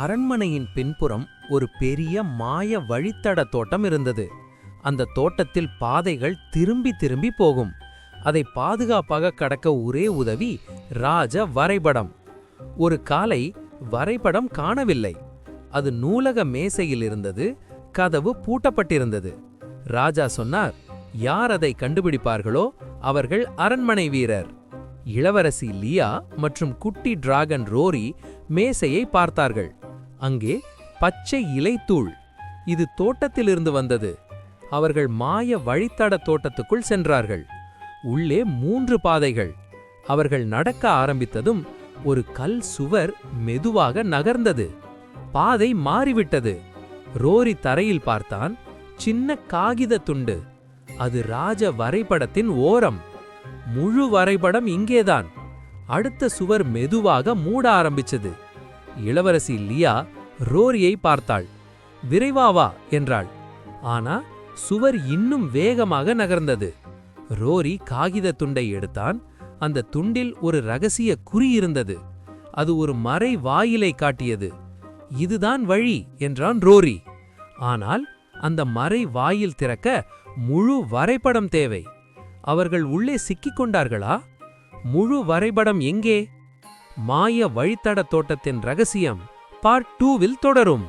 அரண்மனையின் பின்புறம் ஒரு பெரிய மாய வழித்தட தோட்டம் இருந்தது. அந்த தோட்டத்தில் பாதைகள் திரும்பி திரும்பி போகும். அதை பாதுகாப்பாக கடக்க ஒரே உதவி ராஜ வரைபடம். ஒரு காலை வரைபடம் காணவில்லை. அது நூலக மேசையில் இருந்தது. கதவு பூட்டப்பட்டிருந்தது. ராஜா சொன்னார், யார் அதை கண்டுபிடிப்பார்களோ அவர்கள் அரண்மனை வீரர். இளவரசி லியா மற்றும் குட்டி டிராகன் ரோரி மேசையை பார்த்தார்கள். அங்கே பச்சை இலைத்தூள். இது தோட்டத்திலிருந்து வந்தது. அவர்கள் மாய வழித்தட தோட்டத்துக்குள் சென்றார்கள். உள்ளே 3 பாதைகள். அவர்கள் நடக்க ஆரம்பித்ததும் ஒரு கல் சுவர் மெதுவாக நகர்ந்தது. பாதை மாறிவிட்டது. ரோரி தரையில் பார்த்தான். சின்ன காகித துண்டு. அது ராஜ வரைபடத்தின் ஓரம். முழு வரைபடம் இங்கேதான். அடுத்த சுவர் மெதுவாக மூட ஆரம்பிச்சது. இளவரசி லியா ரோரியை பார்த்தாள். விரைவாவா என்றாள். ஆனா சுவர் இன்னும் வேகமாக நகர்ந்தது. ரோரி காகித துண்டை எடுத்தான். அந்த துண்டில் ஒரு ரகசிய குறி இருந்தது. அது ஒரு மறை வாயிலை காட்டியது. இதுதான் வழி என்றான் ரோரி. ஆனால் அந்த மறை வாயில் திறக்க முழு வரைபடம் தேவை. அவர்கள் உள்ளே சிக்கிக் கொண்டார்களா? முழு வரைபடம் எங்கே? மாய வழித்தட தோட்டத்தின் ரகசியம் பார்ட் 2வில் தொடரும்.